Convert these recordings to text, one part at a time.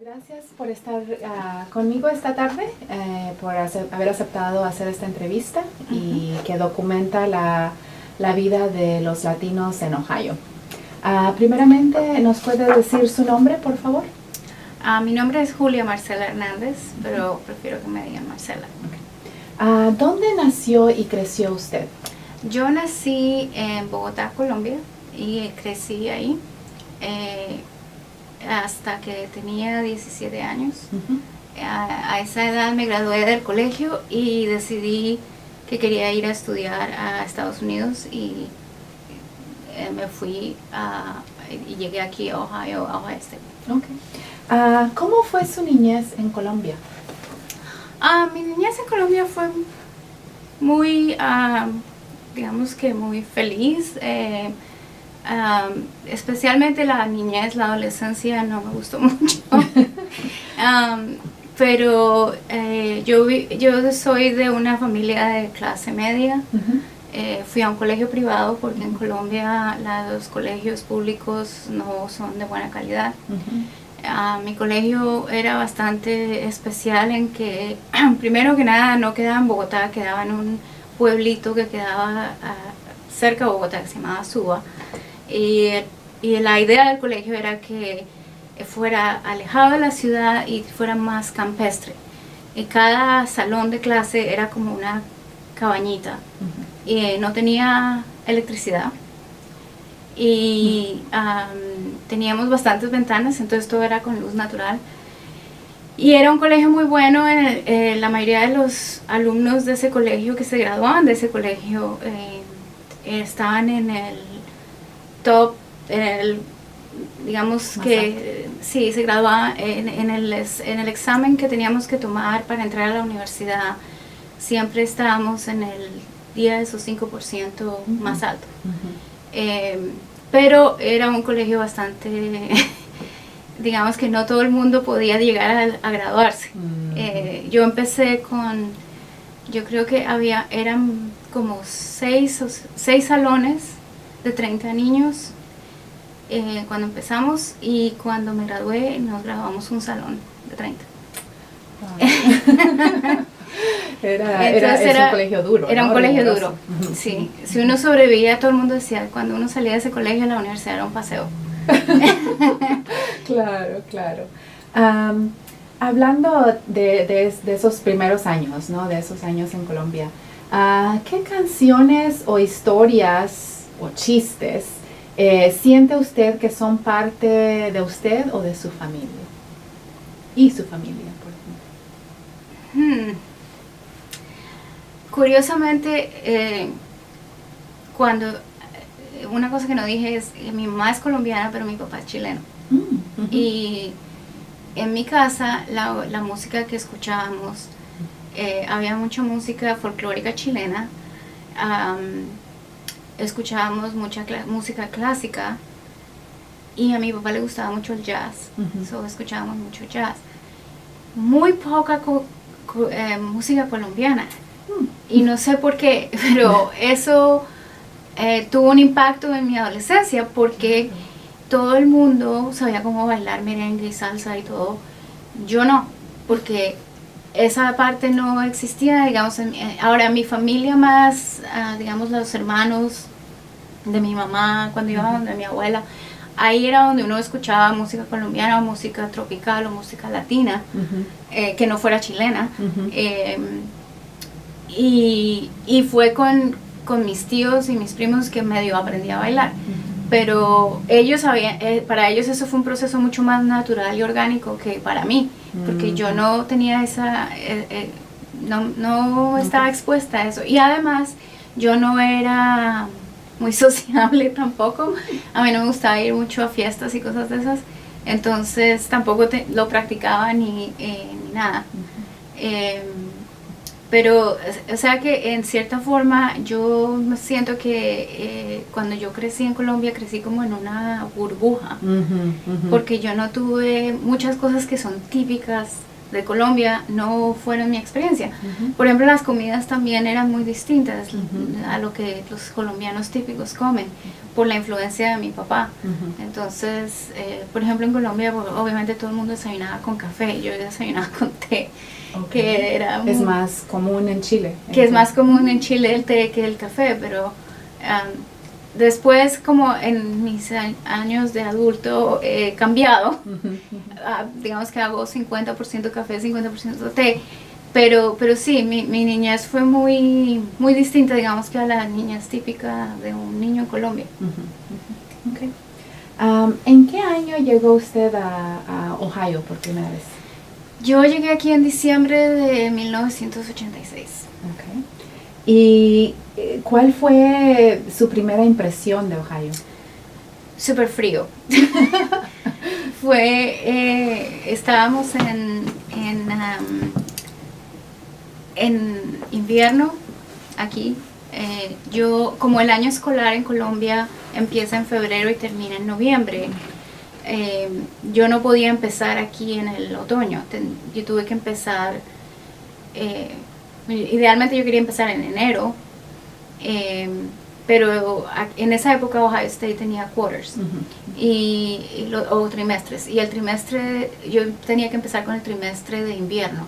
Gracias por estar conmigo esta tarde, por haber aceptado hacer esta entrevista y que documenta la vida de los latinos en Ohio. Primeramente, ¿nos puede decir su nombre, por favor? Mi nombre es Julia Marcela Hernández, pero prefiero que me digan Marcela. Okay. ¿Dónde nació y creció usted? Yo nací en Bogotá, Colombia, y crecí ahí hasta que tenía 17 años. A esa edad me gradué del colegio y decidí que quería ir a estudiar a Estados Unidos y me fui y llegué aquí a Ohio, a Ohio State. Okay. ¿Cómo fue su niñez en Colombia? Mi niñez en Colombia fue muy, digamos que muy feliz. Especialmente la niñez, la adolescencia no me gustó mucho. Pero yo soy de una familia de clase media. Fui a un colegio privado porque en Colombia los colegios públicos no son de buena calidad. Mi colegio era bastante especial en que, primero que nada, no quedaba en Bogotá, quedaba en un pueblito que quedaba cerca de Bogotá, que se llamaba Suba. Y la idea del colegio era que fuera alejado de la ciudad y fuera más campestre. Y cada salón de clase era como una cabañita. Y no tenía electricidad. Y teníamos bastantes ventanas, entonces todo era con luz natural. Y era un colegio muy bueno. La mayoría de los alumnos de ese colegio que se graduaban de ese colegio estaban en el top, digamos más que alto. Sí, se graduaba en el examen que teníamos que tomar para entrar a la universidad. Siempre estábamos en el 10 o 5% más alto. Pero era un colegio bastante, digamos que no todo el mundo podía llegar a graduarse. Yo empecé yo creo que eran como 6 salones de 30 niños cuando empezamos, y cuando me gradué nos graduamos un salón de 30. Era un colegio duro. Era un colegio duro, sí. Si uno sobrevivía, todo el mundo decía, cuando uno salía de ese colegio, la universidad era un paseo. Claro, claro. Hablando de esos primeros años, ¿no? De esos años en Colombia, ¿qué canciones o historias o chistes siente usted que son parte de usted o de su familia? Y su familia, por ejemplo. Curiosamente, una cosa que no dije es que mi mamá es colombiana, pero mi papá es chileno. Y en mi casa la música que escuchábamos, había mucha música folclórica chilena. Escuchábamos mucha música clásica, y a mi papá le gustaba mucho el jazz, escuchábamos mucho jazz. Muy poca música colombiana, y no sé por qué, pero eso tuvo un impacto en mi adolescencia, porque todo el mundo sabía cómo bailar merengue y salsa y todo. Yo no, porque esa parte no existía, digamos. Ahora mi familia más, digamos, los hermanos de mi mamá, cuando iba donde mi abuela, ahí era donde uno escuchaba música colombiana o música tropical o música latina, que no fuera chilena. Y fue con mis tíos y mis primos que medio aprendí a bailar. Pero ellos para ellos eso fue un proceso mucho más natural y orgánico que para mí, porque yo no tenía no estaba expuesta a eso. Y además yo no era muy sociable tampoco. A mí no me gustaba ir mucho a fiestas y cosas de esas, entonces tampoco lo practicaba ni nada. Pero, o sea que en cierta forma yo siento que cuando yo crecí en Colombia, crecí como en una burbuja, porque yo no tuve muchas cosas que son típicas de Colombia, no fueron mi experiencia. Por ejemplo, las comidas también eran muy distintas a lo que los colombianos típicos comen. por la influencia de mi papá. Entonces, por ejemplo, en Colombia, pues, obviamente todo el mundo desayunaba con café, yo desayunaba con té, que era es más común en Chile. Que es más común en Chile el té que el café, pero después, como en mis años de adulto, he cambiado. Digamos que hago 50% café, 50% té. Pero sí, mi niñez fue muy, muy distinta, digamos, que a la niñez típica de un niño en Colombia. Okay. ¿En qué año llegó usted a Ohio por primera vez? Yo llegué aquí en diciembre de 1986. Okay. ¿Y cuál fue su primera impresión de Ohio? Súper frío. Estábamos en invierno aquí. Como el año escolar en Colombia empieza en febrero y termina en noviembre, yo no podía empezar aquí en el otoño. Yo tuve que empezar, idealmente yo quería empezar en enero, pero en esa época Ohio State tenía quarters o trimestres, y el trimestre, yo tenía que empezar con el trimestre de invierno,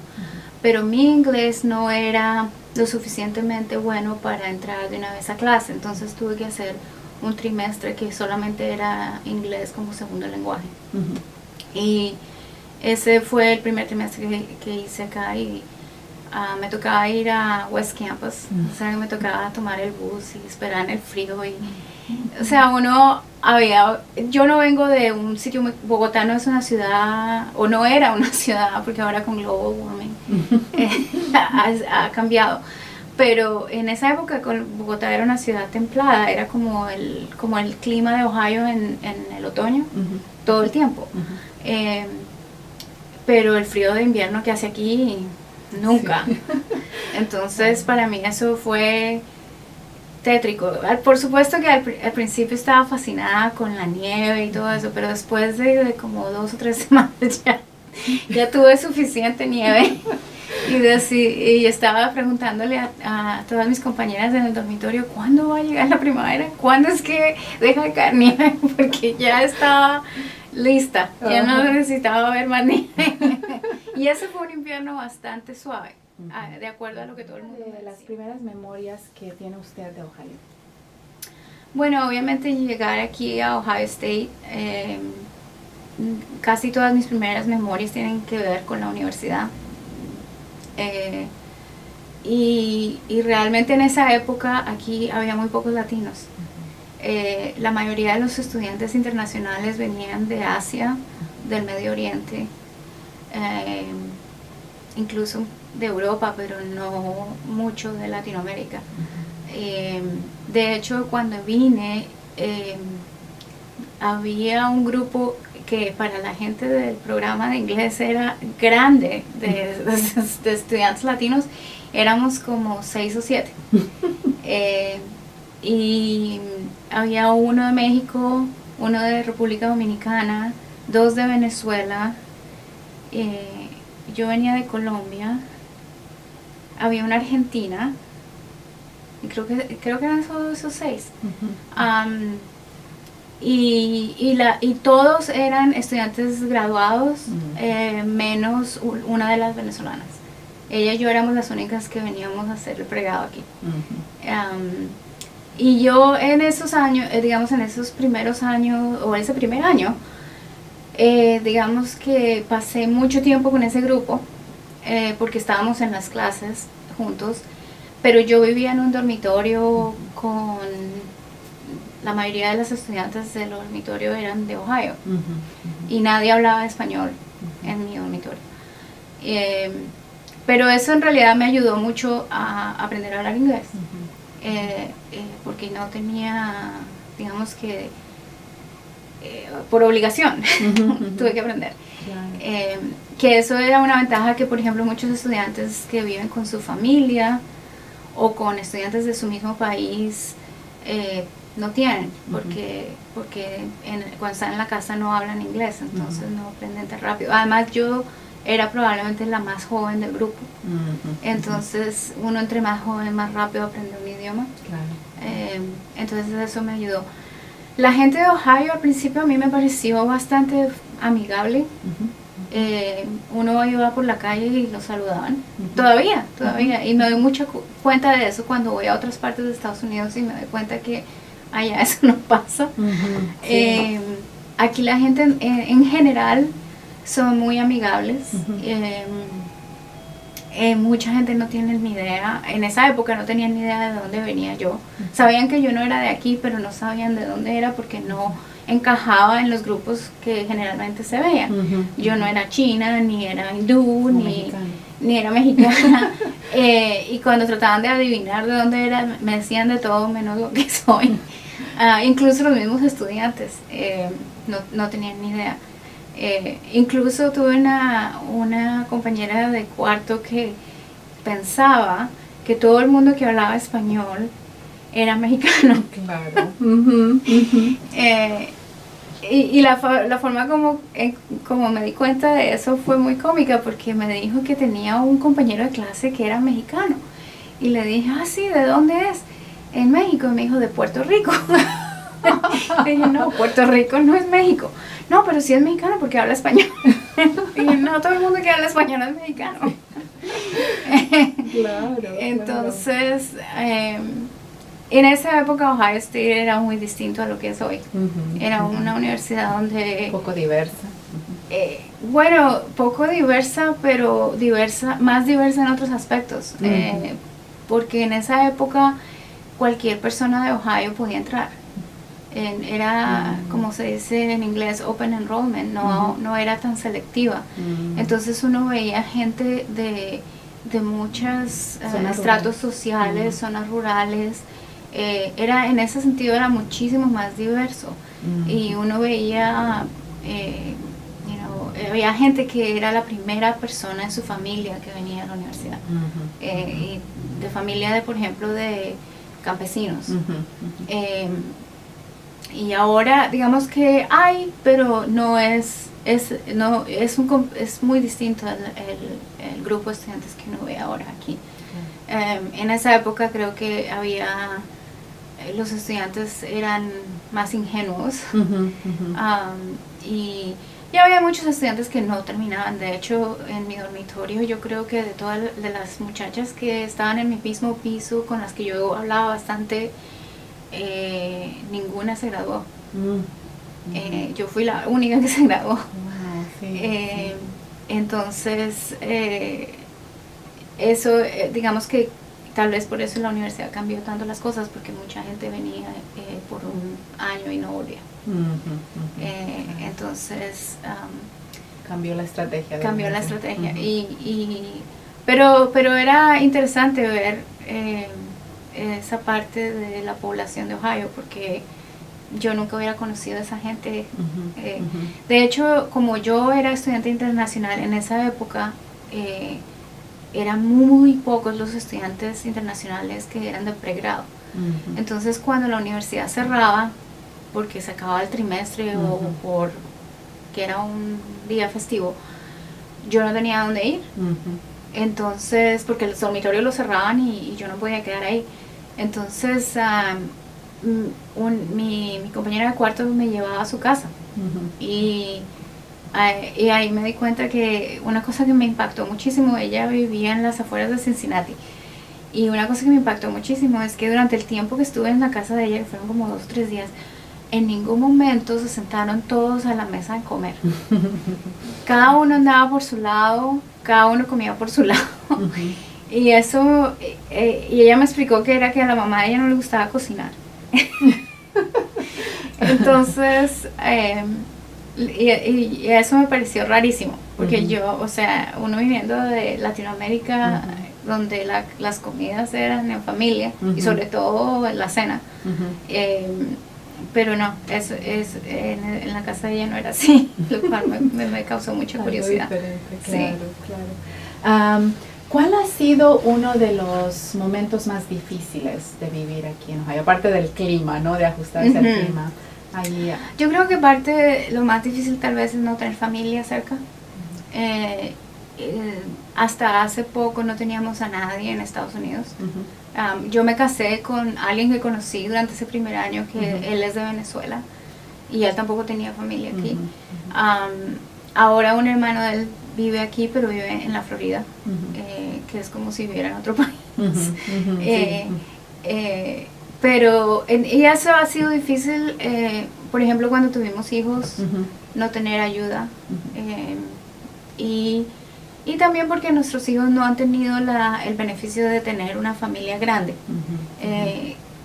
pero mi inglés no era lo suficientemente bueno para entrar de una vez a clase, entonces tuve que hacer un trimestre que solamente era inglés como segundo lenguaje. Y ese fue el primer trimestre que hice acá, y me tocaba ir a West Campus, o sea, me tocaba tomar el bus y esperar en el frío. O sea, yo no vengo de un sitio, Bogotá no es una ciudad, o no era una ciudad, porque ahora con global warming ha cambiado. Pero en esa época Bogotá era una ciudad templada, era como el clima de Ohio en el otoño, todo el tiempo. Pero el frío de invierno que hace aquí, nunca. Sí. Entonces para mí eso fue tétrico. Por supuesto que al principio estaba fascinada con la nieve y todo eso, pero después de como 2 o 3 semanas ya tuve suficiente nieve. Y estaba preguntándole a todas mis compañeras en el dormitorio, ¿cuándo va a llegar la primavera? ¿Cuándo es que deja de caer nieve? Porque ya estaba lista, ya no necesitaba ver más nieve. Y ese fue un invierno bastante suave, de acuerdo a lo que todo el mundo me decía. Las primeras memorias que tiene usted de Ohio. Bueno, obviamente llegar aquí a Ohio State, casi todas mis primeras memorias tienen que ver con la universidad. Y realmente en esa época aquí había muy pocos latinos. La mayoría de los estudiantes internacionales venían de Asia, del Medio Oriente, incluso de Europa, pero no mucho de Latinoamérica. De hecho, cuando vine, había un grupo que para la gente del programa de inglés era grande, de estudiantes latinos, éramos como 6 o 7. Y había uno de México, uno de República Dominicana, 2 de Venezuela, yo venía de Colombia, había una argentina, y creo que eran solo esos 6. Y todos eran estudiantes graduados, menos una de las venezolanas. Ella y yo éramos las únicas que veníamos a hacer el pregrado aquí. Y yo en esos años, digamos en esos primeros años, o ese primer año, digamos que pasé mucho tiempo con ese grupo, porque estábamos en las clases juntos, pero yo vivía en un dormitorio con... La mayoría de los estudiantes del dormitorio eran de Ohio, y nadie hablaba español en mi dormitorio. Pero eso en realidad me ayudó mucho a aprender a hablar inglés, porque no tenía, digamos que, por obligación, tuve que aprender. Que eso era una ventaja que, por ejemplo, muchos estudiantes que viven con su familia o con estudiantes de su mismo país, no tienen, porque cuando están en la casa no hablan inglés, entonces no aprenden tan rápido. Además, yo era probablemente la más joven del grupo, entonces uno entre más joven, más rápido aprende un idioma. Claro. Entonces eso me ayudó. La gente de Ohio al principio a mí me pareció bastante amigable. Uno iba por la calle y lo saludaban. Todavía. Y me doy mucha cuenta de eso cuando voy a otras partes de Estados Unidos y me doy cuenta que allá eso no pasa. Sí. Aquí la gente en general son muy amigables. Mucha gente no tiene ni idea, en esa época no tenían ni idea de dónde venía yo. Sabían que yo no era de aquí, pero no sabían de dónde era porque no encajaba en los grupos que generalmente se veían. Yo no era china, ni era hindú, ni era mexicana. Y cuando trataban de adivinar de dónde era, me decían de todo menos lo que soy. Incluso los mismos estudiantes no tenían ni idea. Incluso tuve una compañera de cuarto que pensaba que todo el mundo que hablaba español era mexicano. Claro. Y la forma como me di cuenta de eso fue muy cómica, porque me dijo que tenía un compañero de clase que era mexicano. Y le dije, sí, ¿de dónde es? En México. Y me dijo, de Puerto Rico. Y dije, no, Puerto Rico no es México. No, pero sí es mexicano porque habla español. Y dije, no, todo el mundo que habla español es mexicano. Claro. Entonces, en esa época Ohio State era muy distinto a lo que es hoy. Era una universidad donde... Poco diversa. Bueno, poco diversa, pero más diversa en otros aspectos. Porque en esa época cualquier persona de Ohio podía entrar. Era, como se dice en inglés, open enrollment, no era tan selectiva. Entonces uno veía gente de muchos estratos sociales, zonas rurales. En ese sentido era muchísimo más diverso. Y uno veía, había gente que era la primera persona en su familia que venía a la universidad. Y de familia, por ejemplo, de campesinos. Y ahora digamos que hay, pero no es muy distinto el grupo de estudiantes que uno ve ahora aquí. En esa época creo que los estudiantes eran más ingenuos. Y había muchos estudiantes que no terminaban. De hecho, en mi dormitorio yo creo que de todas las muchachas que estaban en mi mismo piso, con las que yo hablaba bastante, ninguna se graduó. Yo fui la única que se graduó. Entonces eso, digamos que tal vez por eso la universidad cambió tanto las cosas, porque mucha gente venía por un año y no volvía. Entonces cambió la estrategia. Pero era interesante ver esa parte de la población de Ohio, porque yo nunca hubiera conocido a esa gente. De hecho, como yo era estudiante internacional en esa época, eran muy pocos los estudiantes internacionales que eran de pregrado. Entonces, cuando la universidad cerraba, porque se acababa el trimestre o porque era un día festivo, yo no tenía dónde ir. Entonces, porque los dormitorios los cerraban y yo no podía quedar ahí. Entonces, mi compañera de cuarto me llevaba a su casa. Y ahí me di cuenta que una cosa que me impactó muchísimo, ella vivía en las afueras de Cincinnati, y una cosa que me impactó muchísimo es que durante el tiempo que estuve en la casa de ella, que fueron como 2 o 3 días, en ningún momento se sentaron todos a la mesa a comer. Cada uno andaba por su lado, cada uno comía por su lado. Y eso, y ella me explicó que era que a la mamá de ella no le gustaba cocinar. Entonces, y eso me pareció rarísimo, porque yo, o sea, uno viviendo de Latinoamérica, donde las comidas eran en familia, y sobre todo en la cena, pero no, eso en la casa de ella no era así, lo cual me causó mucha curiosidad. Claro, claro. ¿Cuál ha sido uno de los momentos más difíciles de vivir aquí en Ohio? Aparte del clima, ¿no? De ajustarse al clima. Yo creo que parte de lo más difícil tal vez es no tener familia cerca. hasta hace poco no teníamos a nadie en Estados Unidos. Yo me casé con alguien que conocí durante ese primer año, que él es de Venezuela, y él tampoco tenía familia aquí. Ahora un hermano de él vive aquí, pero vive en la Florida, que es como si viviera en otro país. Pero y eso ha sido difícil, por ejemplo, cuando tuvimos hijos, no tener ayuda. Y también porque nuestros hijos no han tenido el beneficio de tener una familia grande.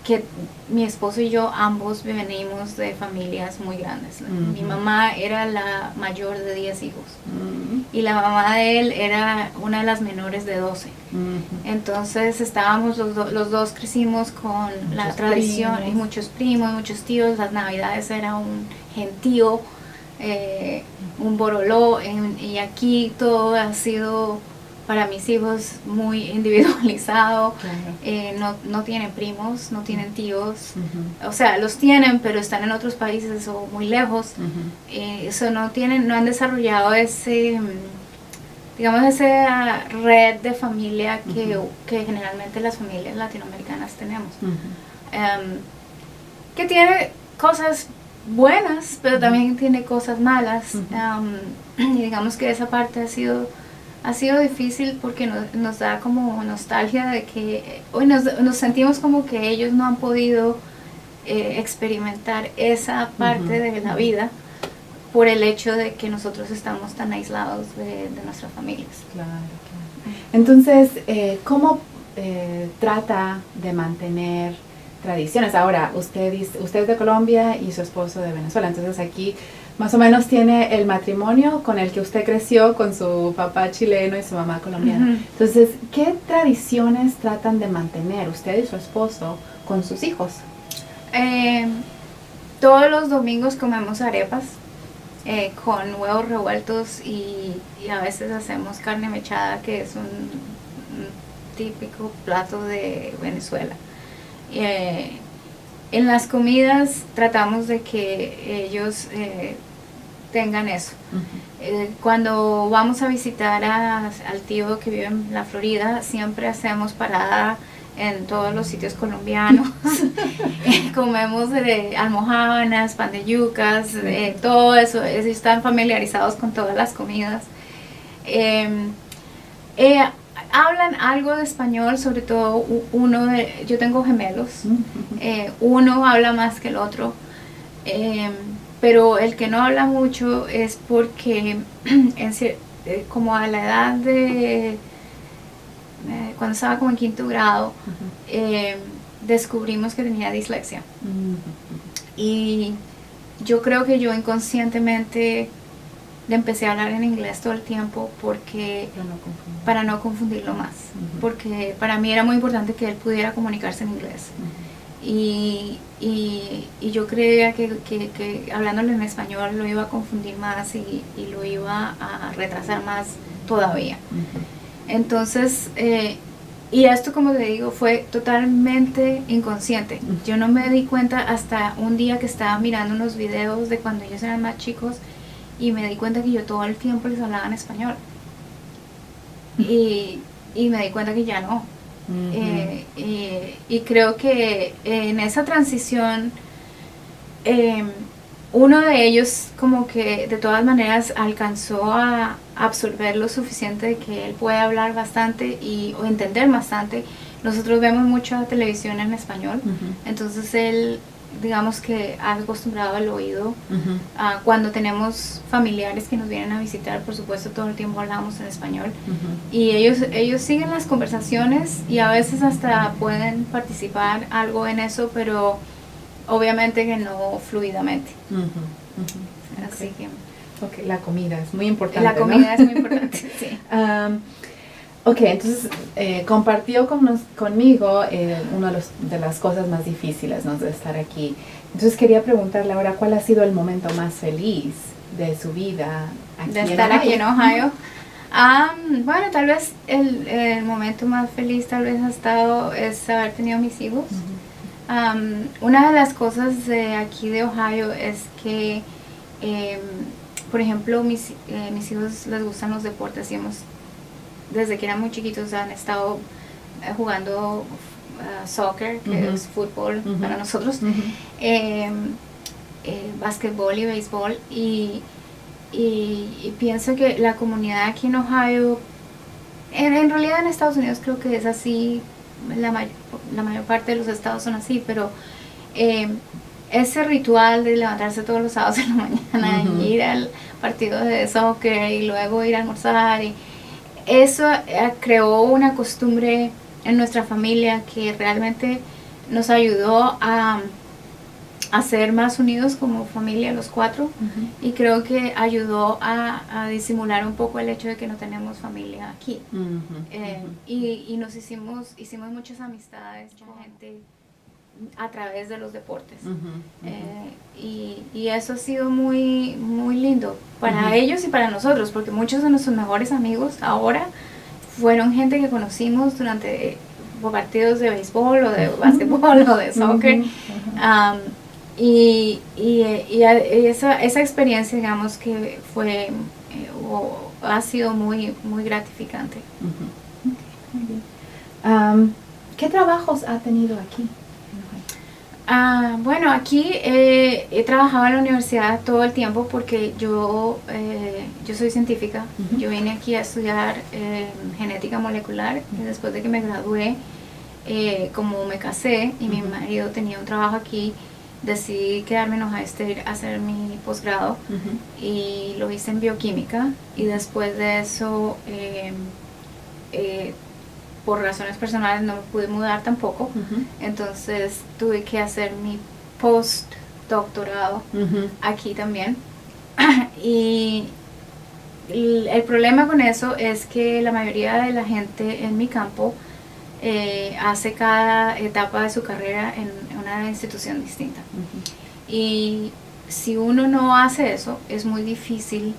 Que mi esposo y yo ambos venimos de familias muy grandes. Mi mamá era la mayor de 10 hijos y la mamá de él era una de las menores de 12. Entonces estábamos los dos crecimos con muchos la tradición, y muchos primos, muchos tíos. Las navidades era un gentío, un boroló, y aquí todo ha sido para mis hijos muy individualizado. No tienen primos, no tienen tíos, o sea, los tienen, pero están en otros países o muy lejos. Eso no han desarrollado digamos, esa red de familia que generalmente las familias latinoamericanas tenemos. Que tiene cosas buenas, pero también tiene cosas malas. Y digamos que esa parte ha sido difícil porque nos da como nostalgia de que hoy nos sentimos como que ellos no han podido experimentar esa parte de la vida por el hecho de que nosotros estamos tan aislados de nuestras familias. Claro. Entonces, ¿cómo trata de mantener tradiciones? Ahora, usted es de Colombia y su esposo de Venezuela, entonces aquí más o menos tiene el matrimonio con el que usted creció, con su papá chileno y su mamá colombiana. Entonces, ¿qué tradiciones tratan de mantener usted y su esposo con sus hijos? Todos los domingos comemos arepas con huevos revueltos y a veces hacemos carne mechada, que es un típico plato de Venezuela. En las comidas tratamos de que ellos tengan eso. Cuando vamos a visitar al tío que vive en la Florida, siempre hacemos parada en todos los sitios colombianos. Comemos almojábanas, pan de yucas, todo eso. Están familiarizados con todas las comidas. Hablan algo de español, sobre todo yo tengo gemelos. Uno habla más que el otro. Pero el que no habla mucho es porque como a la edad de cuando estaba como en 5º grado, descubrimos que tenía dislexia. Y yo creo que yo inconscientemente le empecé a hablar en inglés todo el tiempo para no confundirlo más, porque para mí era muy importante que él pudiera comunicarse en inglés. Y yo creía que hablándole en español lo iba a confundir más y lo iba a retrasar más todavía. Entonces, y esto, como te digo, fue totalmente inconsciente. Yo no me di cuenta hasta un día que estaba mirando unos videos de cuando ellos eran más chicos y me di cuenta que yo todo el tiempo les hablaba en español. Y me di cuenta que ya no. Y creo que en esa transición uno de ellos como que de todas maneras alcanzó a absorber lo suficiente de que él puede hablar bastante o entender bastante. Nosotros vemos mucha televisión en español, entonces él, digamos que ha acostumbrado al oído. Cuando tenemos familiares que nos vienen a visitar, por supuesto todo el tiempo hablamos en español, y ellos siguen las conversaciones y a veces hasta pueden participar algo en eso, pero obviamente que no fluidamente. Así que la comida es muy importante. La comida es muy importante, sí. Ok, entonces compartió conmigo una de las cosas más difíciles, ¿no?, de estar aquí. Entonces quería preguntarle ahora, ¿cuál ha sido el momento más feliz de su vida aquí de estar aquí en Ohio? Bueno, tal vez el momento más feliz tal vez es haber tenido mis hijos. Una de las cosas de aquí de Ohio es que, por ejemplo, mis hijos les gustan los deportes y hemos desde que eran muy chiquitos han estado jugando soccer, que es fútbol para nosotros, básquetbol y béisbol, y pienso que la comunidad aquí en Ohio, en realidad en Estados Unidos creo que es así, la mayor parte de los estados son así, pero ese ritual de levantarse todos los sábados en la mañana y ir al partido de soccer y luego ir a almorzar, y eso creó una costumbre en nuestra familia que realmente nos ayudó a ser más unidos como familia los cuatro, y creo que ayudó a disimular un poco el hecho de que no tenemos familia aquí. Y nos hicimos muchas amistades, mucha gente a través de los deportes. Y eso ha sido muy, muy lindo para ellos y para nosotros, porque muchos de nuestros mejores amigos ahora fueron gente que conocimos durante partidos de béisbol o de básquetbol o de soccer. Y esa experiencia, digamos, que fue ha sido muy, muy gratificante. ¿Qué trabajos ha tenido aquí? Bueno, aquí he trabajado en la universidad todo el tiempo porque yo soy científica. Yo vine aquí a estudiar genética molecular, y después de que me gradué, como me casé y mi marido tenía un trabajo aquí, decidí quedarme en Ohio State a hacer mi posgrado, y lo hice en bioquímica, y después de eso por razones personales no me pude mudar tampoco, entonces tuve que hacer mi postdoctorado aquí también. Y el problema con eso es que la mayoría de la gente en mi campo hace cada etapa de su carrera en una institución distinta. Y si uno no hace eso, es muy difícil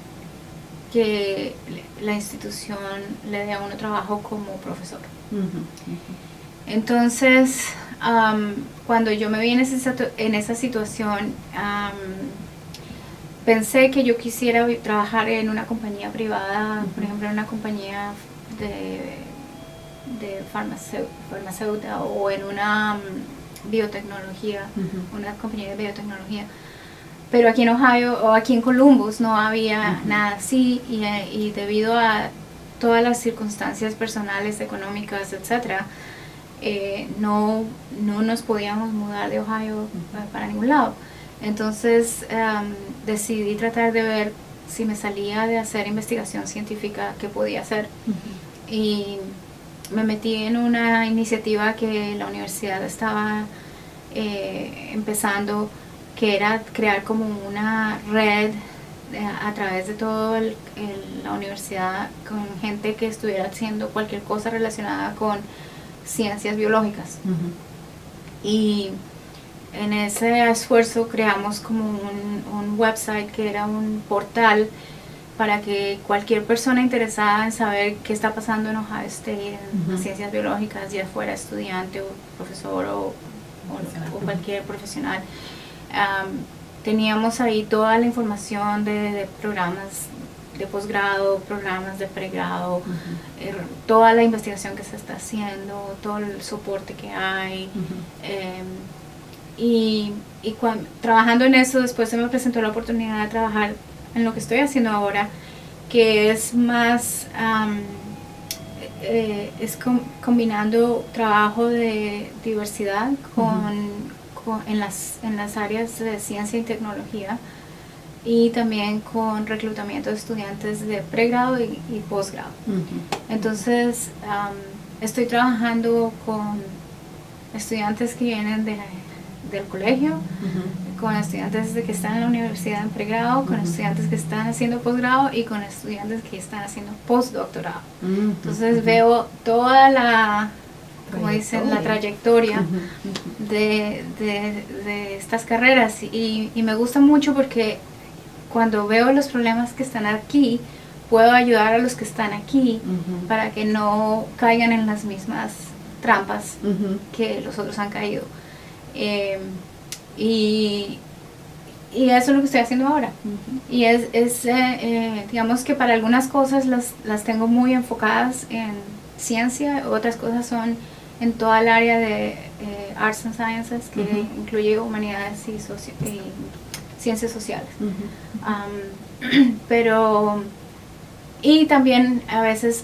que la institución le dé a uno trabajo como profesor. Entonces, cuando yo me vi en esa situación, pensé que yo quisiera trabajar en una compañía privada, por ejemplo, en una compañía de farmacéutica, o en una biotecnología, una compañía de biotecnología. Pero aquí en Ohio o aquí en Columbus no había nada así, y debido a todas las circunstancias personales, económicas, etcétera, no nos podíamos mudar de Ohio para ningún lado. Entonces decidí tratar de ver si me salía de hacer investigación científica, qué podía hacer. Y me metí en una iniciativa que la universidad estaba empezando, que era crear como una red a través de toda la universidad, con gente que estuviera haciendo cualquier cosa relacionada con ciencias biológicas. Y en ese esfuerzo creamos como un website que era un portal para que cualquier persona interesada en saber qué está pasando en Ohio State en ciencias biológicas, ya fuera estudiante o profesor o cualquier profesional, teníamos ahí toda la información de programas de posgrado, programas de pregrado, toda la investigación que se está haciendo, todo el soporte que hay. Y trabajando en eso, después se me presentó la oportunidad de trabajar en lo que estoy haciendo ahora, que es más, combinando trabajo de diversidad en las áreas de ciencia y tecnología, y también con reclutamiento de estudiantes de pregrado y posgrado. Entonces estoy trabajando con estudiantes que vienen del colegio, con estudiantes que están en la universidad en pregrado, con estudiantes que están haciendo posgrado y con estudiantes que están haciendo postdoctorado. Entonces veo toda la, como dicen, la trayectoria de estas carreras, y me gusta mucho porque cuando veo los problemas que están aquí, puedo ayudar a los que están aquí para que no caigan en las mismas trampas que los otros han caído. Y y eso es lo que estoy haciendo ahora. Y digamos que para algunas cosas las tengo muy enfocadas en ciencia, otras cosas son en toda el área de Arts and Sciences, que incluye humanidades y ciencias sociales. Pero, y también a veces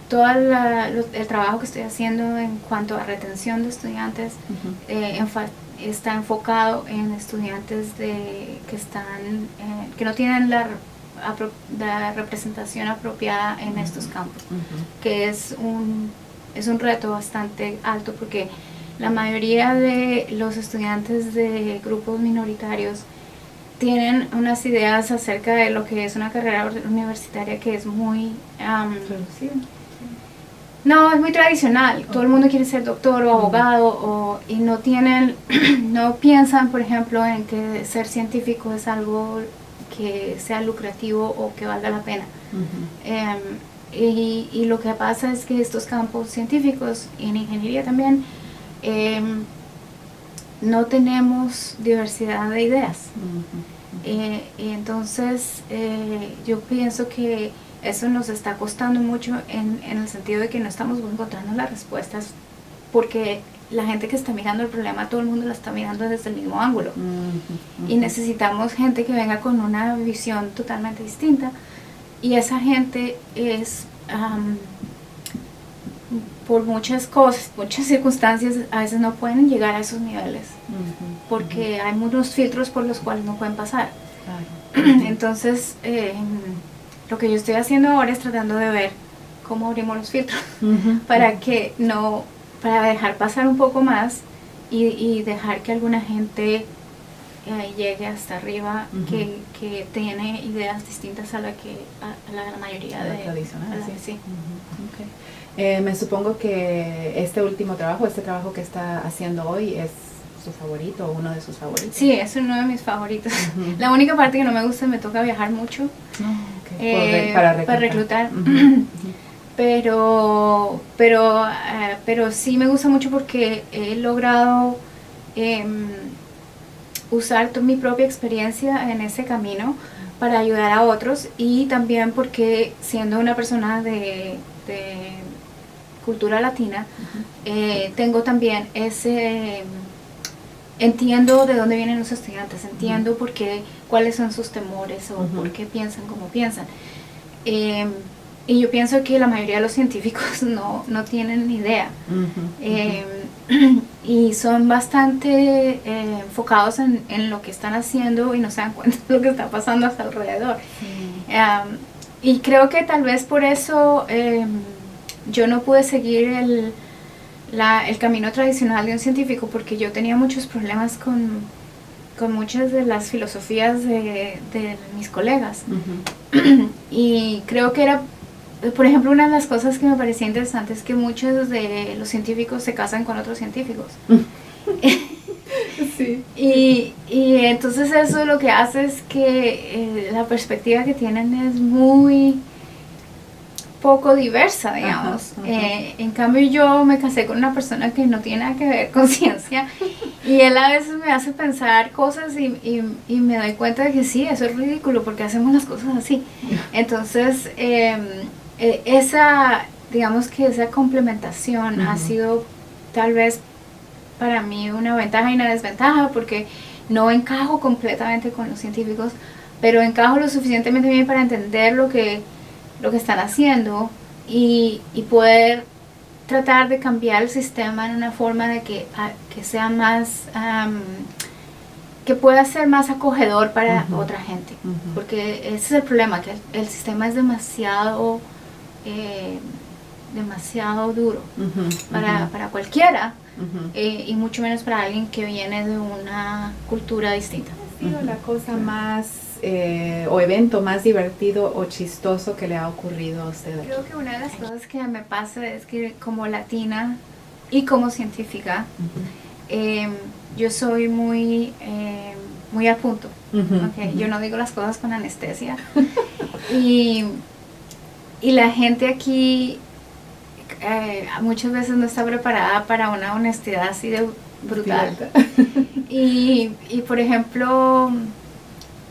todo el trabajo que estoy haciendo en cuanto a retención de estudiantes está enfocado en estudiantes que no tienen la representación apropiada en estos campos, que es un reto bastante alto, porque la mayoría de los estudiantes de grupos minoritarios tienen unas ideas acerca de lo que es una carrera universitaria que es muy no, es muy tradicional. Todo el mundo quiere ser doctor o abogado y no piensan, por ejemplo, en que ser científico es algo que sea lucrativo o que valga la pena. Y lo que pasa es que estos campos científicos y en ingeniería también no tenemos diversidad de ideas. Y entonces yo pienso que eso nos está costando mucho en el sentido de que no estamos encontrando las respuestas, porque la gente que está mirando el problema, todo el mundo la está mirando desde el mismo ángulo. Y necesitamos gente que venga con una visión totalmente distinta, y esa gente es por muchas cosas, muchas circunstancias, a veces no pueden llegar a esos niveles, porque hay muchos filtros por los cuales no pueden pasar. Entonces lo que yo estoy haciendo ahora es tratando de ver cómo abrimos los filtros para dejar pasar un poco más y dejar que alguna gente llegue hasta arriba, que tiene ideas distintas a la mayoría de tradicional. Sí. Me supongo que este trabajo que está haciendo hoy es su favorito o uno de sus favoritos. Sí, es uno de mis favoritos. La única parte que no me gusta, me toca viajar mucho para reclutar. Pero sí me gusta mucho porque he logrado usar mi propia experiencia en ese camino para ayudar a otros, y también porque siendo una persona de cultura latina, tengo también entiendo de dónde vienen los estudiantes, entiendo cuáles son sus temores o por qué piensan como piensan. Y yo pienso que la mayoría de los científicos no tienen ni idea. Y son bastante enfocados en lo que están haciendo y no se dan cuenta de lo que está pasando a su alrededor. Y creo que tal vez por eso yo no pude seguir el camino tradicional de un científico, porque yo tenía muchos problemas con muchas de las filosofías de mis colegas. Y creo que era, por ejemplo, una de las cosas que me parecía interesante es que muchos de los científicos se casan con otros científicos. Sí. Y entonces eso lo que hace es que la perspectiva que tienen es muy poco diversa, digamos. En cambio yo me casé con una persona que no tiene nada que ver con ciencia, y él a veces me hace pensar cosas y me doy cuenta de que sí, eso es ridículo, porque hacemos las cosas así. Entonces digamos que esa complementación ha sido tal vez para mí una ventaja y una desventaja, porque no encajo completamente con los científicos, pero encajo lo suficientemente bien para entender lo que están haciendo y poder tratar de cambiar el sistema en una forma de que sea más, que pueda ser más acogedor para otra gente, porque ese es el problema, que el sistema es demasiado duro para cualquiera, y mucho menos para alguien que viene de una cultura distinta. ¿Ha sido la cosa más o evento más divertido o chistoso que le ha ocurrido a usted aquí? Creo que una de las cosas que me pasa es que como latina y como científica, yo soy muy al punto. Yo no digo las cosas con anestesia. y la gente aquí muchas veces no está preparada para una honestidad así de brutal. Y por ejemplo,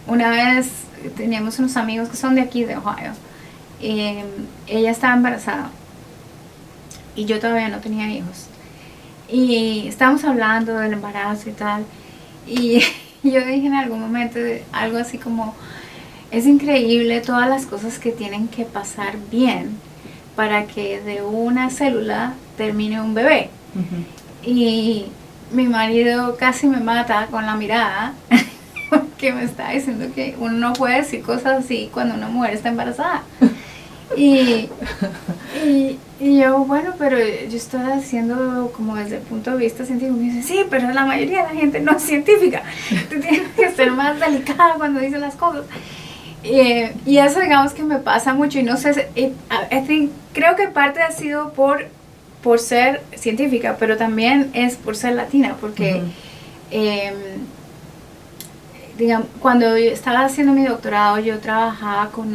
una vez teníamos unos amigos que son de aquí, de Ohio. Ella estaba embarazada y yo todavía no tenía hijos. Y estábamos hablando del embarazo y tal. Y yo dije en algún momento algo así como, es increíble todas las cosas que tienen que pasar bien para que de una célula termine un bebé. Y mi marido casi me mata con la mirada que me está diciendo que uno no puede decir cosas así cuando una mujer está embarazada. Y yo, bueno, pero yo estoy haciendo como desde el punto de vista científico. Y dice, sí, pero la mayoría de la gente no es científica. Tú tienes que ser más delicada cuando dices las cosas. Y eso, digamos, que me pasa mucho. Y no sé, creo que parte ha sido por ser científica, pero también es por ser latina, porque digamos, cuando yo estaba haciendo mi doctorado, yo trabajaba con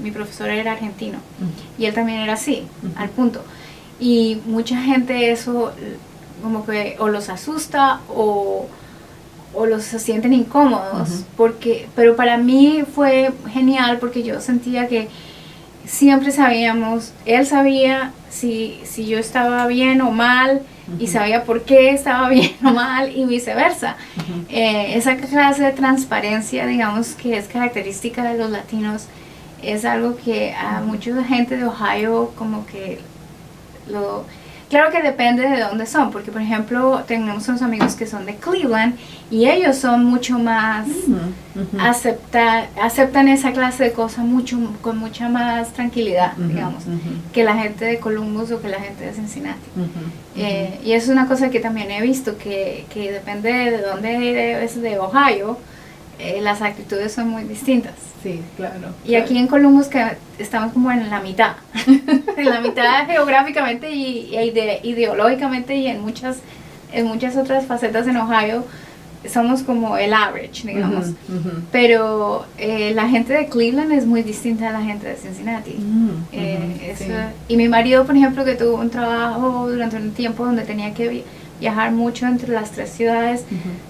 mi profesor, era argentino, y él también era así, al punto. Y mucha gente eso como que o los asusta o los se sienten incómodos, pero para mí fue genial porque yo sentía que siempre sabíamos, él sabía si yo estaba bien o mal, y sabía por qué estaba bien o mal, y viceversa. Esa clase de transparencia, digamos, que es característica de los latinos, es algo que a mucha gente de Ohio como que claro que depende de dónde son, porque por ejemplo tenemos unos amigos que son de Cleveland y ellos son mucho más aceptan esa clase de cosas con mucha más tranquilidad, digamos, que la gente de Columbus o que la gente de Cincinnati. Y eso es una cosa que también he visto, que depende de dónde eres de Ohio, las actitudes son muy distintas. Sí, claro. Y aquí en Columbus que estamos como en la mitad, en la mitad geográficamente y ideológicamente, y en muchas otras facetas en Ohio somos como el average, digamos. Pero la gente de Cleveland es muy distinta a la gente de Cincinnati. Sí. Y mi marido, por ejemplo, que tuvo un trabajo durante un tiempo donde tenía que viajar mucho entre las tres ciudades,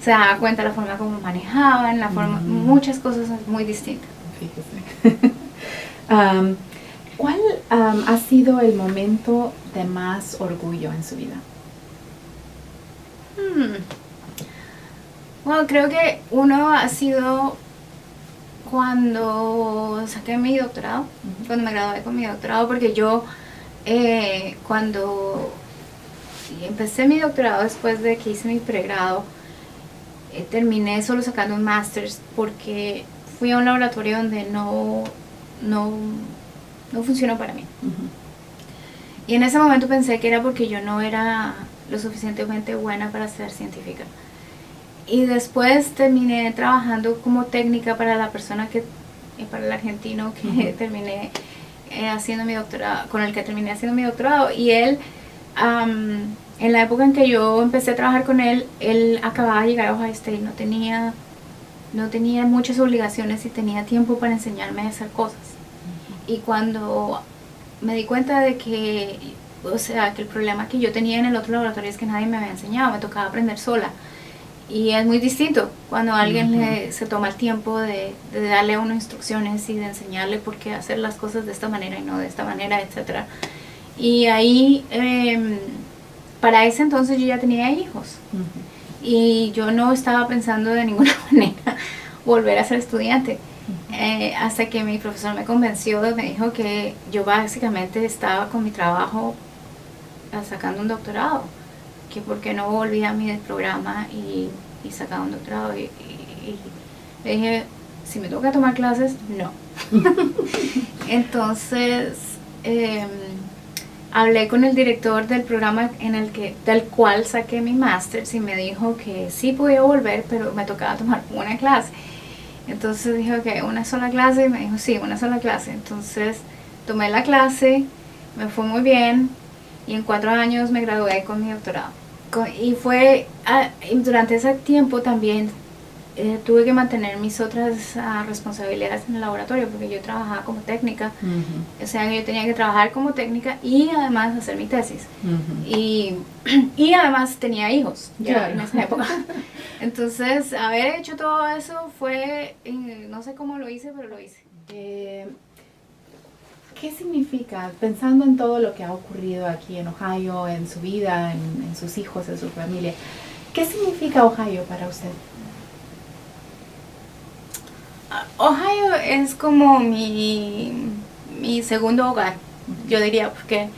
se daba cuenta de la forma como manejaban, muchas cosas muy distintas. Fíjese. ¿Cuál ha sido el momento de más orgullo en su vida? Bueno, creo que uno ha sido cuando saqué mi doctorado, cuando me gradué con mi doctorado, porque yo cuando empecé mi doctorado, después de que hice mi pregrado, terminé solo sacando un máster's porque fui a un laboratorio donde no funcionó para mí. Y en ese momento pensé que era porque yo no era lo suficientemente buena para ser científica. Y después terminé trabajando como técnica para la persona para el argentino que terminé haciendo mi doctorado, con el que terminé haciendo mi doctorado. Y él, en la época en que yo empecé a trabajar con él, él acababa de llegar a Ohio State, no tenía muchas obligaciones y tenía tiempo para enseñarme a hacer cosas. Y cuando me di cuenta de que, que el problema que yo tenía en el otro laboratorio es que nadie me había enseñado, me tocaba aprender sola. Y es muy distinto cuando alguien se toma el tiempo de darle a uno instrucciones y de enseñarle por qué hacer las cosas de esta manera y no de esta manera, etc. Y ahí, para ese entonces yo ya tenía hijos. Y yo no estaba pensando de ninguna manera volver a ser estudiante. Hasta que mi profesor me convenció, me dijo que yo básicamente estaba con mi trabajo sacando un doctorado, que por qué no volvía a mi programa y sacaba un doctorado. Y le dije, si me toca tomar clases, no. Entonces hablé con el director del programa del cual saqué mi máster, y me dijo que sí podía volver, pero me tocaba tomar una clase. Entonces dijo que una sola clase, y me dijo sí, una sola clase. Entonces tomé la clase, me fue muy bien, y en 4 años me gradué con mi doctorado. Y fue durante ese tiempo también tuve que mantener mis otras responsabilidades en el laboratorio porque yo trabajaba como técnica. O sea, yo tenía que trabajar como técnica y además hacer mi tesis. Y además tenía hijos ya en esa época. Entonces, haber hecho todo eso fue, no sé cómo lo hice, pero lo hice. ¿Qué significa, pensando en todo lo que ha ocurrido aquí en Ohio, en su vida, en sus hijos, en su familia, qué significa Ohio para usted? Ohio es como mi segundo hogar, yo diría, porque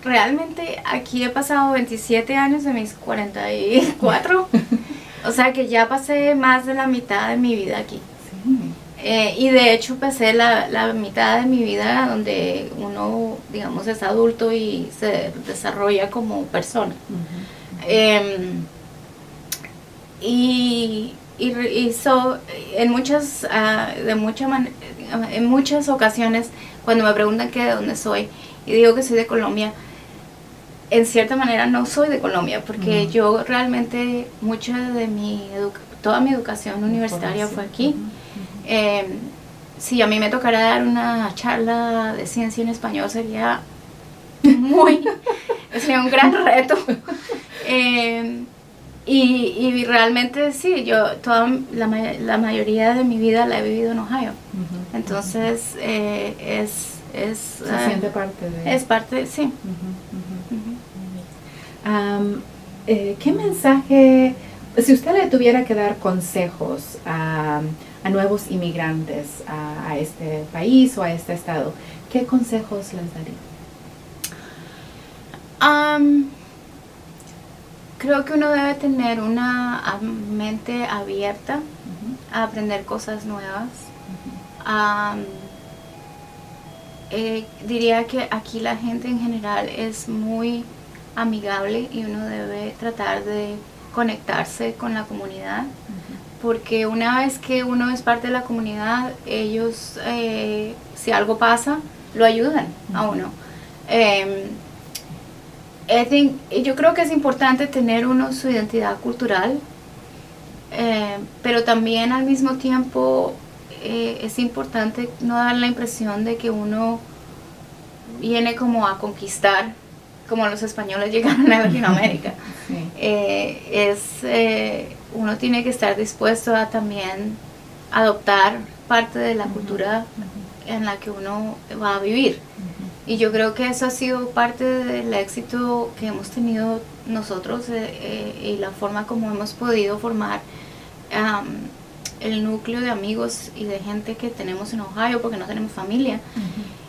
realmente aquí he pasado 27 años de mis 44, o sea que ya pasé más de la mitad de mi vida aquí. Sí. Y de hecho pasé la mitad de mi vida donde uno, digamos, es adulto y se desarrolla como persona. En muchas ocasiones cuando me preguntan que de dónde soy y digo que soy de Colombia, en cierta manera no soy de Colombia porque yo realmente toda mi educación universitaria fue aquí. Si a mí me tocara dar una charla de ciencia en español sería un gran reto. Y realmente sí, yo la mayoría de mi vida la he vivido en Ohio. Entonces se siente parte de... Es parte, sí. ¿Qué mensaje, si usted le tuviera que dar consejos a nuevos inmigrantes a este país o a este estado, qué consejos les daría? Creo que uno debe tener una mente abierta a aprender cosas nuevas. Diría que aquí la gente en general es muy amigable y uno debe tratar de conectarse con la comunidad, porque una vez que uno es parte de la comunidad, ellos, si algo pasa, lo ayudan a uno. Yo creo que es importante tener su identidad cultural, pero también al mismo tiempo es importante no dar la impresión de que uno viene como a conquistar, como los españoles llegaron a Latinoamérica. Uno tiene que estar dispuesto a también adoptar parte de la cultura en la que uno va a vivir. Y yo creo que eso ha sido parte del éxito que hemos tenido nosotros y la forma como hemos podido formar el núcleo de amigos y de gente que tenemos en Ohio, porque no tenemos familia,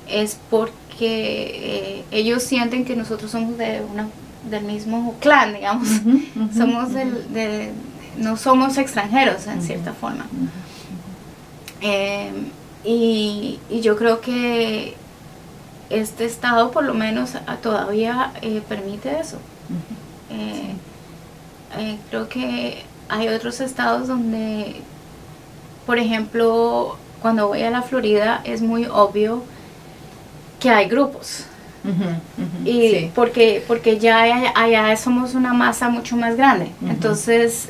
es porque ellos sienten que nosotros somos del mismo clan, digamos. Somos no somos extranjeros en cierta forma. Y yo creo que este estado por lo menos todavía permite eso. Creo que hay otros estados donde, por ejemplo, cuando voy a la Florida es muy obvio que hay grupos. Y porque ya allá somos una masa mucho más grande. Entonces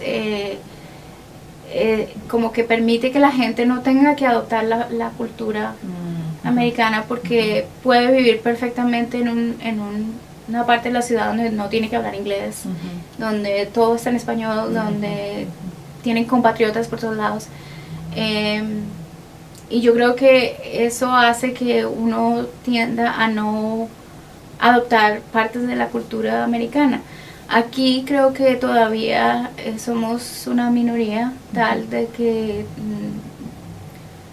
como que permite que la gente no tenga que adoptar la cultura americana, porque puede vivir perfectamente en una parte de la ciudad donde no tiene que hablar inglés, donde todo está en español, donde tienen compatriotas por todos lados. Y yo creo que eso hace que uno tienda a no adoptar partes de la cultura americana. Aquí creo que todavía somos una minoría tal de que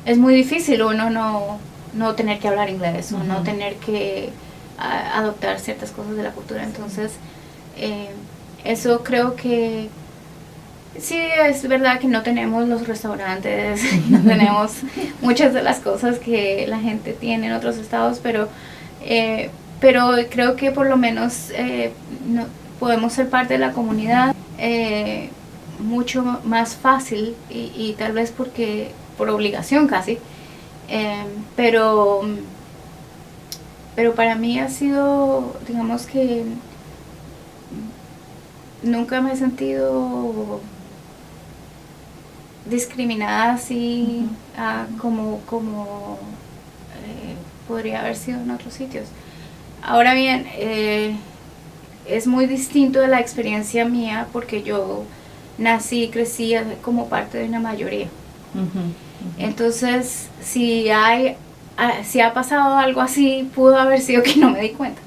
es muy difícil uno no tener que hablar inglés o no tener que adoptar ciertas cosas de la cultura. Entonces eso creo que sí, es verdad que no tenemos los restaurantes, no tenemos muchas de las cosas que la gente tiene en otros estados, pero creo que por lo menos podemos ser parte de la comunidad mucho más fácil y tal vez por obligación casi, pero para mí ha sido, digamos que nunca me he sentido discriminada así como podría haber sido en otros sitios. Ahora bien, es muy distinto de la experiencia mía porque yo nací y crecí como parte de una mayoría. Entonces, si ha pasado algo así, pudo haber sido que no me di cuenta.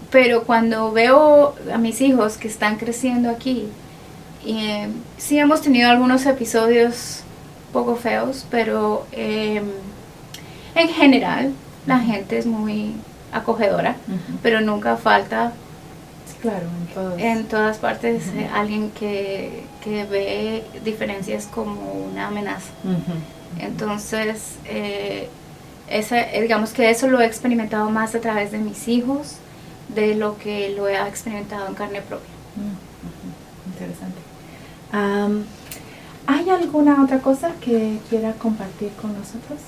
Pero cuando veo a mis hijos que están creciendo aquí, sí hemos tenido algunos episodios poco feos, pero en general la gente es muy acogedora, pero nunca falta, claro, en todas partes alguien que ve diferencias como una amenaza. Entonces, digamos que eso lo he experimentado más a través de mis hijos de lo que lo he experimentado en carne propia. Interesante. ¿Hay alguna otra cosa que quiera compartir con nosotros?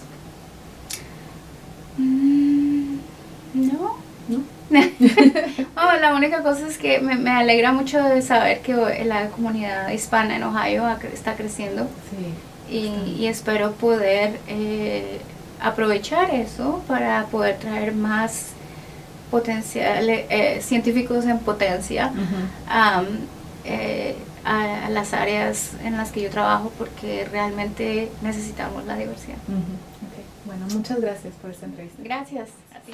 No. La única cosa es que me alegra mucho de saber que la comunidad hispana en Ohio está creciendo. Y espero poder aprovechar eso para poder traer más científicos en potencia a las áreas en las que yo trabajo, porque realmente necesitamos la diversidad. Bueno, muchas gracias por esta entrevista. Gracias a ti.